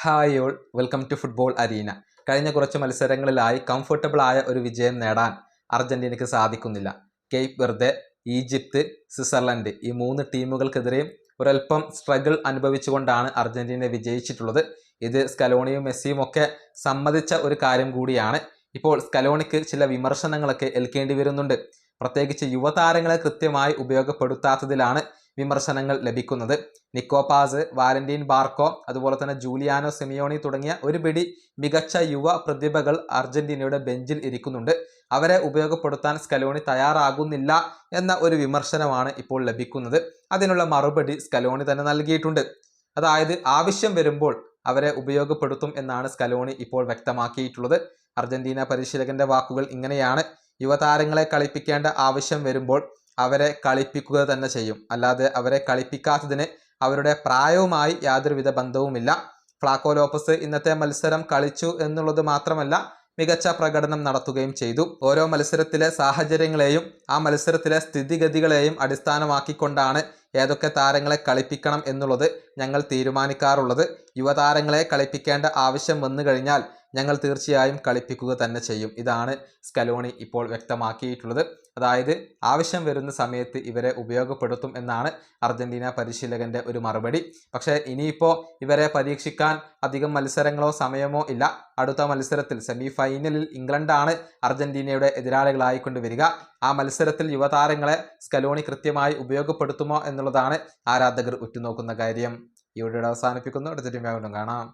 Hi all welcome to football arena. കഴിഞ്ഞ കുറച്ച് മത്സരങ്ങളിലായി comfortable ആയ ഒരു വിജയം നേടാൻ അർജന്റീനയ്ക്ക് സാധിക്കുന്നില്ല. കേപ്പ് വെർദെ, ഈജിപ്ത്, സ്വിറ്റ്സർലൻഡ് ഈ 3 ടീമുകൾക്കെതിരെയും ഒരൽപ്പം സ്ട്രഗിൾ അനുഭവിച്ചുകൊണ്ടാണ് അർജന്റീന വിജയിച്ചിട്ടുള്ളത്. ഇത് സ്കലോണിയും മെസ്സിയും ഒക്കെ സമ്മതിച്ച ഒരു കാര്യം കൂടിയാണ്. ഇപ്പോൾ സ്കലോണിക്ക് ചില വിമർശനങ്ങളൊക്കെ ഏൽക്കേണ്ടി വരുന്നുണ്ട്. പ്രത്യേകിച്ച് യുവതാരങ്ങളെ കൃത്യമായി ഉപയോഗപ്പെടുത്താത്തതിലാണ് വിമർശനങ്ങൾ ലഭിക്കുന്നത്. നിക്കോ പാസ്, വാലന്റീൻ ബാർക്കോ, അതുപോലെ തന്നെ ജൂലിയാനോ സിമിയോണി തുടങ്ങിയ ഒരു പിടി മികച്ച യുവ പ്രതിഭകൾ അർജന്റീനയുടെ ബെഞ്ചിൽ ഇരിക്കുന്നുണ്ട്. അവരെ ഉപയോഗപ്പെടുത്താൻ സ്കലോണി തയ്യാറാകുന്നില്ല എന്ന ഒരു വിമർശനമാണ് ഇപ്പോൾ ലഭിക്കുന്നത്. അതിനുള്ള മറുപടി സ്കലോണി തന്നെ നൽകിയിട്ടുണ്ട്. അതായത് ആവശ്യം വരുമ്പോൾ അവരെ ഉപയോഗപ്പെടുത്തും എന്നാണ് സ്കലോണി ഇപ്പോൾ വ്യക്തമാക്കിയിട്ടുള്ളത്. അർജന്റീന പരിശീലകന്റെ വാക്കുകൾ ഇങ്ങനെയാണ്: യുവതാരങ്ങളെ കളിപ്പിക്കേണ്ട ആവശ്യം വരുമ്പോൾ അവരെ കളിപ്പിക്കുക തന്നെ ചെയ്യും. അല്ലാതെ അവരെ കളിപ്പിക്കാത്തതിന് അവരുടെ പ്രായവുമായി യാതൊരുവിധ ബന്ധവുമില്ല. ഫ്ലാക്കോ ലോപ്പസ് ഇന്നത്തെ മത്സരം കളിച്ചു എന്നുള്ളത് മാത്രമല്ല, മികച്ച പ്രകടനം നടത്തുകയും ചെയ്തു. ഓരോ മത്സരത്തിലെ സാഹചര്യങ്ങളെയും ആ മത്സരത്തിലെ സ്ഥിതിഗതികളെയും അടിസ്ഥാനമാക്കിക്കൊണ്ടാണ് ഏതൊക്കെ താരങ്ങളെ കളിപ്പിക്കണം എന്നുള്ളത് ഞങ്ങൾ തീരുമാനിക്കാറുള്ളത്. യുവതാരങ്ങളെ കളിപ്പിക്കേണ്ട ആവശ്യം വന്നു കഴിഞ്ഞാൽ ഞങ്ങൾ തീർച്ചയായും കളിപ്പിക്കുക തന്നെ ചെയ്യും. ഇതാണ് സ്കലോണി ഇപ്പോൾ വ്യക്തമാക്കിയിട്ടുള്ളത്. അതായത് ആവശ്യം വരുന്ന സമയത്ത് ഇവരെ ഉപയോഗപ്പെടുത്തും എന്നാണ് അർജന്റീന പരിശീലകന്റെ ഒരു മറുപടി. പക്ഷേ ഇനിയിപ്പോൾ ഇവരെ പരീക്ഷിക്കാൻ അധികം മത്സരങ്ങളോ സമയമോ ഇല്ല. അടുത്ത മത്സരത്തിൽ സെമി ഫൈനലിൽ ഇംഗ്ലണ്ടാണ് അർജന്റീനയുടെ എതിരാളികളായിക്കൊണ്ട് വരിക. ആ മത്സരത്തിൽ യുവതാരങ്ങളെ സ്കലോണി കൃത്യമായി ഉപയോഗപ്പെടുത്തുമോ എന്നുള്ളതാണ് ആരാധകർ ഉറ്റുനോക്കുന്ന കാര്യം. ഈ വീഡിയോ അവസാനിപ്പിക്കുന്നു. അടുത്ത ടീം കാണാം.